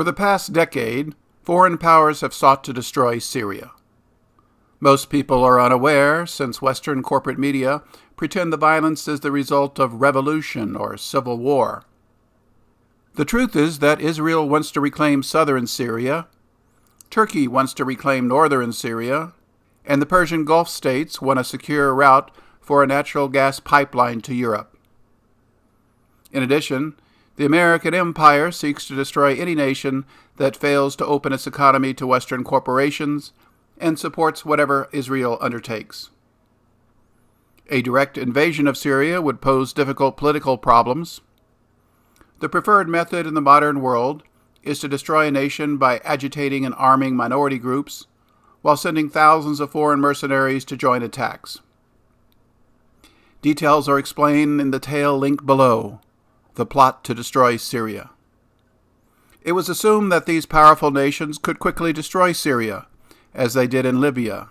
For the past decade, foreign powers have sought to destroy Syria. Most people are unaware, since Western corporate media pretend the violence is the result of revolution or civil war. The truth is that Israel wants to reclaim southern Syria, Turkey wants to reclaim northern Syria, and the Persian Gulf states want a secure route for a natural gas pipeline to Europe. In addition, the American empire seeks to destroy any nation that fails to open its economy to Western corporations and supports whatever Israel undertakes. A direct invasion of Syria would pose difficult political problems. The preferred method in the modern world is to destroy a nation by agitating and arming minority groups while sending thousands of foreign mercenaries to join attacks. Details are explained in the tale linked below, The Plot to Destroy Syria. It was assumed that these powerful nations could quickly destroy Syria, as they did in Libya.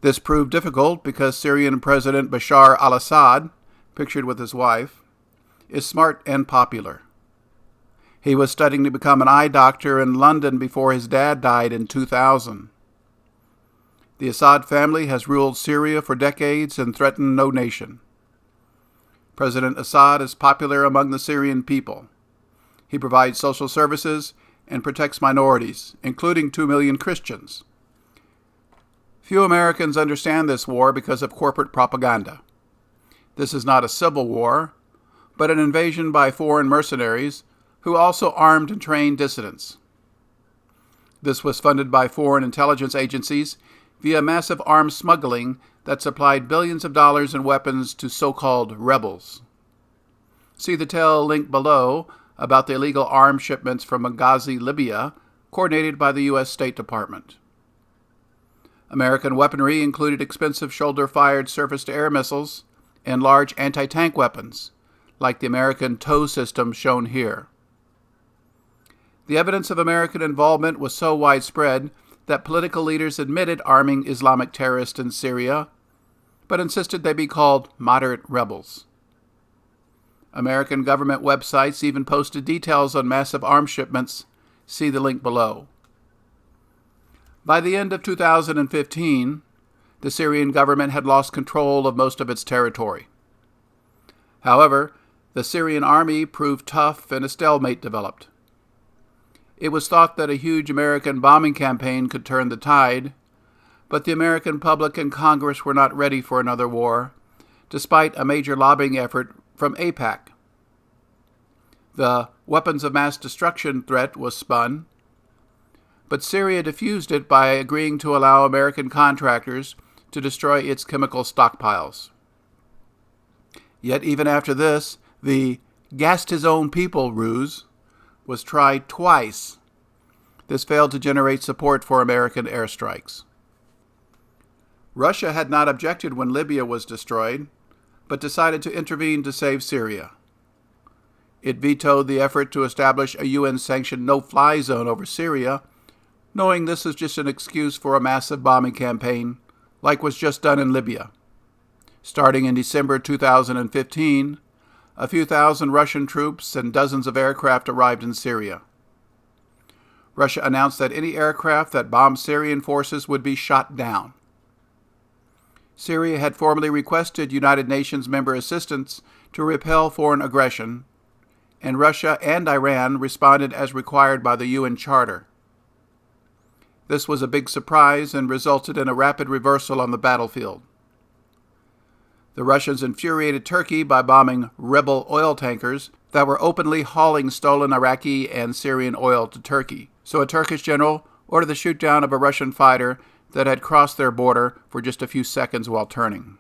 This proved difficult because Syrian President Bashar al-Assad, pictured with his wife, is smart and popular. He was studying to become an eye doctor in London before his dad died in 2000. The Assad family has ruled Syria for decades and threatened no nation. President Assad is popular among the Syrian people. He provides social services and protects minorities, including 2 million Christians. Few Americans understand this war because of corporate propaganda. This is not a civil war, but an invasion by foreign mercenaries who also armed and trained dissidents. This was funded by foreign intelligence agencies via massive arms smuggling that supplied billions of dollars in weapons to so-called rebels. See the tale linked below about the illegal arms shipments from Benghazi, Libya, coordinated by the U.S. State Department. American weaponry included expensive shoulder-fired surface-to-air missiles and large anti-tank weapons, like the American TOW system shown here. The evidence of American involvement was so widespread that political leaders admitted arming Islamic terrorists in Syria, but insisted they be called moderate rebels. American government websites even posted details on massive arms shipments. See the link below. By the end of 2015, the Syrian government had lost control of most of its territory. However, the Syrian army proved tough and a stalemate developed. It was thought that a huge American bombing campaign could turn the tide, but the American public and Congress were not ready for another war, despite a major lobbying effort from AIPAC. The weapons of mass destruction threat was spun, but Syria diffused it by agreeing to allow American contractors to destroy its chemical stockpiles. Yet even after this, the gassed his own people ruse was tried twice. This failed to generate support for American airstrikes. Russia had not objected when Libya was destroyed, but decided to intervene to save Syria. It vetoed the effort to establish a UN-sanctioned no-fly zone over Syria, knowing this is just an excuse for a massive bombing campaign, like was just done in Libya. Starting in December 2015, a few thousand Russian troops and dozens of aircraft arrived in Syria. Russia announced that any aircraft that bombed Syrian forces would be shot down. Syria had formally requested United Nations member assistance to repel foreign aggression, and Russia and Iran responded as required by the UN Charter. This was a big surprise and resulted in a rapid reversal on the battlefield. The Russians infuriated Turkey by bombing rebel oil tankers that were openly hauling stolen Iraqi and Syrian oil to Turkey. So a Turkish general ordered the shoot-down of a Russian fighter that had crossed their border for just a few seconds while turning.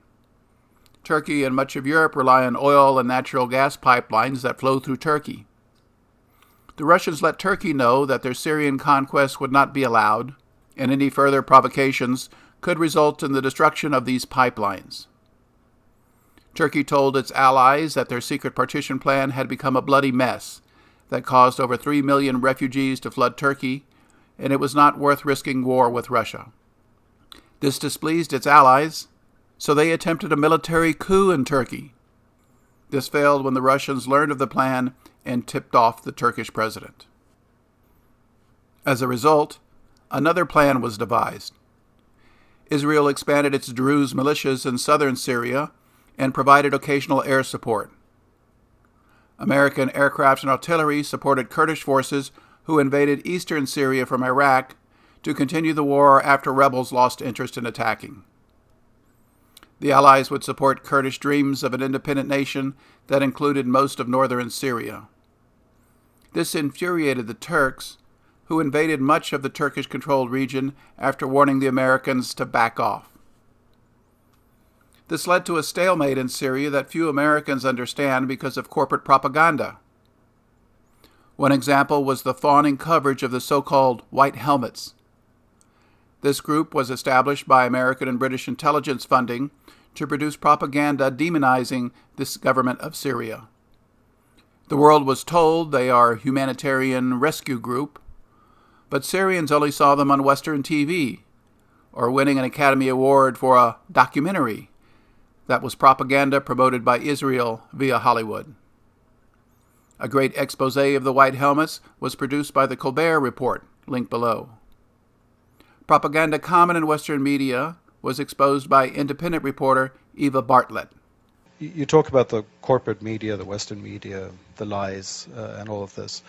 Turkey and much of Europe rely on oil and natural gas pipelines that flow through Turkey. The Russians let Turkey know that their Syrian conquest would not be allowed, and any further provocations could result in the destruction of these pipelines. Turkey told its allies that their secret partition plan had become a bloody mess that caused over 3 million refugees to flood Turkey, and it was not worth risking war with Russia. This displeased its allies, so they attempted a military coup in Turkey. This failed when the Russians learned of the plan and tipped off the Turkish president. As a result, another plan was devised. Israel expanded its Druze militias in southern Syria and provided occasional air support. American aircraft and artillery supported Kurdish forces who invaded eastern Syria from Iraq to continue the war after rebels lost interest in attacking. The Allies would support Kurdish dreams of an independent nation that included most of northern Syria. This infuriated the Turks, who invaded much of the Turkish-controlled region after warning the Americans to back off. This led to a stalemate in Syria that few Americans understand because of corporate propaganda. One example was the fawning coverage of the so-called White Helmets. This group was established by American and British intelligence funding to produce propaganda demonizing this government of Syria. The world was told they are a humanitarian rescue group, but Syrians only saw them on Western TV, or winning an Academy Award for a documentary that was propaganda promoted by Israel via Hollywood. A great expose of the White Helmets was produced by the Colbert Report, link below. Propaganda common in Western media was exposed by independent reporter Eva Bartlett. You talk about the corporate media, the Western media, the lies, and all of this.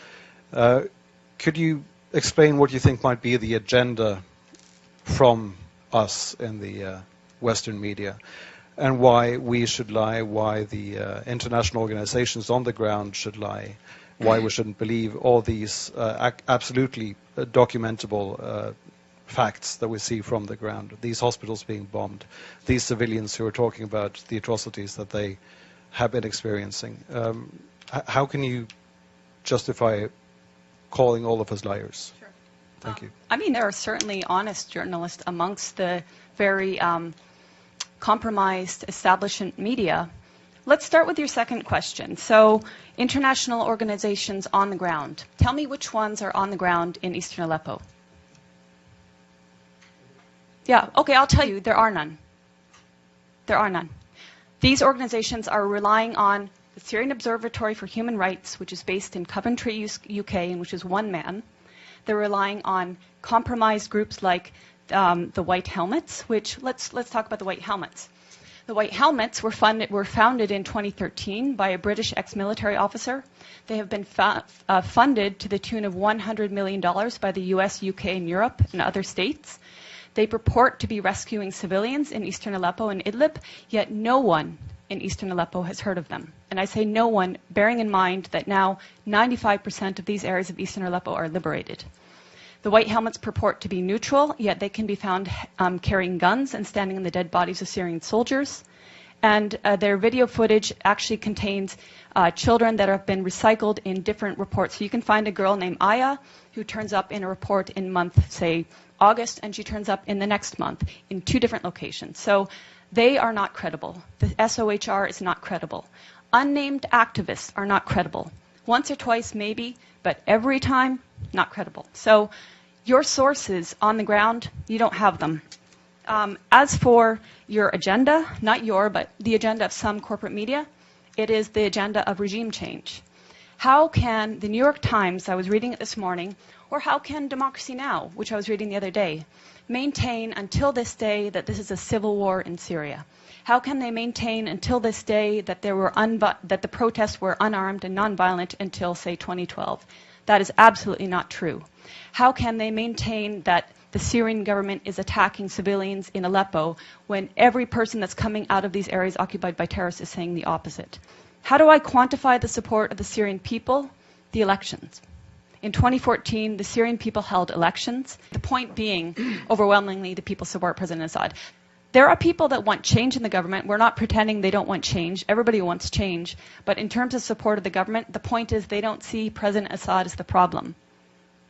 Could you explain what you think might be the agenda from us in the Western media, and why we should lie, why the international organizations on the ground should lie, why we shouldn't believe all these absolutely documentable facts that we see from the ground, these hospitals being bombed, these civilians who are talking about the atrocities that they have been experiencing. How can you justify calling all of us liars? Sure. Thank you. I mean, there are certainly honest journalists amongst the very compromised establishment media. Let's start with your second question. So, international organizations on the ground. Tell me which ones are on the ground in eastern Aleppo. Yeah, okay, I'll tell you, there are none. There are none. These organizations are relying on the Syrian Observatory for Human Rights, which is based in Coventry, UK, and which is one man. They're relying on compromised groups like the White Helmets, which, let's talk about the White Helmets. The White Helmets were founded in 2013 by a British ex-military officer. They have been funded to the tune of $100 million by the US, UK, and Europe, and other states. They purport to be rescuing civilians in eastern Aleppo and Idlib, yet no one in eastern Aleppo has heard of them. And I say no one, bearing in mind that now 95% of these areas of eastern Aleppo are liberated. The White Helmets purport to be neutral, yet they can be found carrying guns and standing on the dead bodies of Syrian soldiers. And their video footage actually contains children that have been recycled in different reports. So you can find a girl named Aya who turns up in a report in month, say, August, and she turns up in the next month in 2 different locations. So they are not credible. The SOHR is not credible. Unnamed activists are not credible. Once or twice, maybe, but every time, not credible. So your sources on the ground, you don't have them. As for your agenda, not your, but the agenda of some corporate media, it is the agenda of regime change. How can the New York Times, I was reading it this morning, or how can Democracy Now!, which I was reading the other day, maintain until this day that this is a civil war in Syria? How can they maintain until this day that that the protests were unarmed and nonviolent until, say, 2012? That is absolutely not true. How can they maintain that the Syrian government is attacking civilians in Aleppo when every person that's coming out of these areas occupied by terrorists is saying the opposite? How do I quantify the support of the Syrian people? The elections. In 2014, the Syrian people held elections. The point being, overwhelmingly, the people support President Assad. There are people that want change in the government. We're not pretending they don't want change. Everybody wants change. But in terms of support of the government, the point is they don't see President Assad as the problem.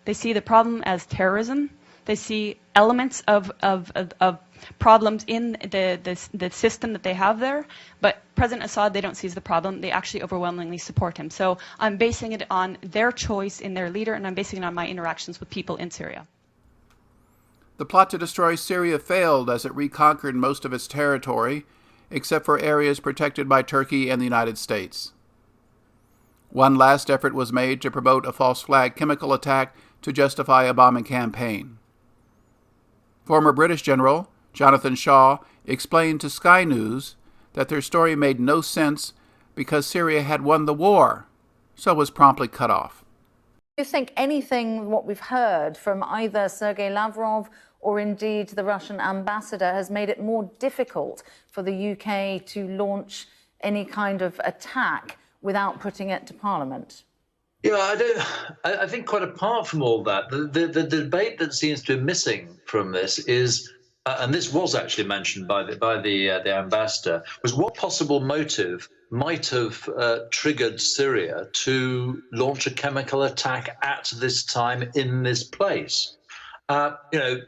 They see the problem as terrorism. They see elements of problems in the system that they have there. But President Assad, they don't see as the problem. They actually overwhelmingly support him. So I'm basing it on their choice in their leader, and I'm basing it on my interactions with people in Syria. The plot to destroy Syria failed as it reconquered most of its territory, except for areas protected by Turkey and the United States. One last effort was made to promote a false flag chemical attack to justify a bombing campaign. Former British General Jonathan Shaw explained to Sky News that their story made no sense because Syria had won the war, so was promptly cut off. Do you think anything what we've heard from either Sergei Lavrov or indeed the Russian ambassador has made it more difficult for the UK to launch any kind of attack without putting it to Parliament? Yeah, I think quite apart from all that, the debate that seems to be missing from this is, and this was actually mentioned by the ambassador, was what possible motive might have triggered Syria to launch a chemical attack at this time in this place. The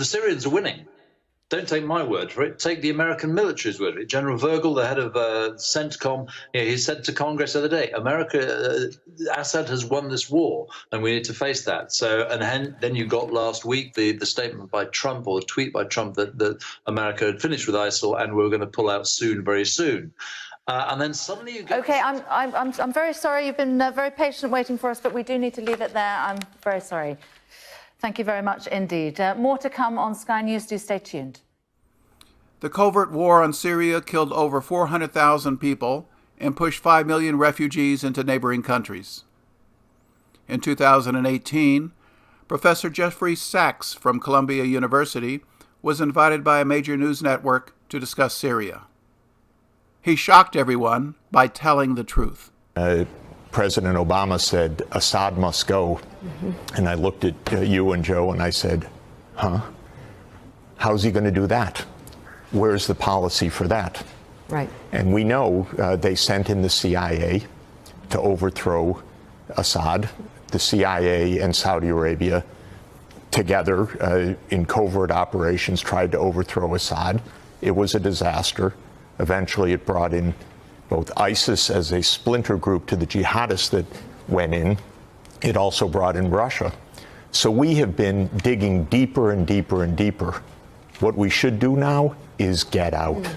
Syrians are winning. Don't take my word for it. Take the American military's word for it. General Virgil, the head of CENTCOM, he said to Congress the other day, Assad has won this war, and we need to face that. So, and then you got last week the statement by Trump, or the tweet by Trump, that America had finished with ISIL and we were going to pull out soon, very soon. And then suddenly you get... Okay, I'm very sorry. You've been very patient waiting for us, but we do need to leave it there. I'm very sorry. Thank you very much indeed. More to come on Sky News. Do stay tuned. The covert war on Syria killed over 400,000 people and pushed 5 million refugees into neighboring countries. In 2018, Professor Jeffrey Sachs from Columbia University was invited by a major news network to discuss Syria. He shocked everyone by telling the truth. President Obama said, Assad must go. And I looked at you and Joe and I said, how's he going to do that? Where's the policy for that? Right. And we know they sent in the CIA to overthrow Assad. The CIA and Saudi Arabia together in covert operations tried to overthrow Assad. It was a disaster. Eventually it brought in both ISIS as a splinter group to the jihadists that went in. It also brought in Russia. So we have been digging deeper and deeper and deeper. What we should do now is get out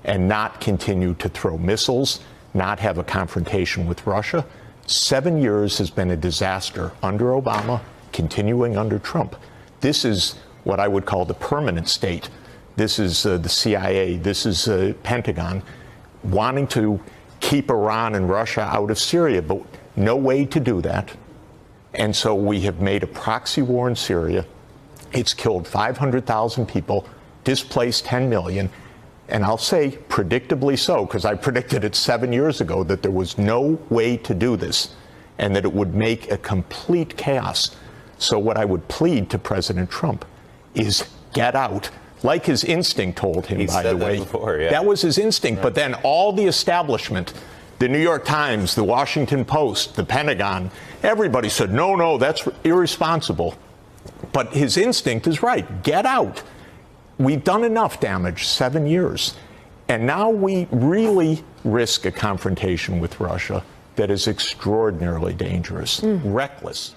and not continue to throw missiles, not have a confrontation with Russia. 7 years has been a disaster under Obama, continuing under Trump. This is what I would call the permanent state. This is the CIA, this is the Pentagon, wanting to keep Iran and Russia out of Syria, but no way to do that. And so we have made a proxy war in Syria. It's killed 500,000 people, displaced 10 million, and I'll say predictably so, because I predicted it 7 years ago that there was no way to do this and that it would make a complete chaos. So what I would plead to President Trump is get out. Like his instinct told him, by the way. That was his instinct. But then all the establishment, the New York Times, the Washington Post, the Pentagon, everybody said, no, that's irresponsible. But his instinct is right. Get out. We've done enough damage, 7 years. And now we really risk a confrontation with Russia that is extraordinarily dangerous, reckless.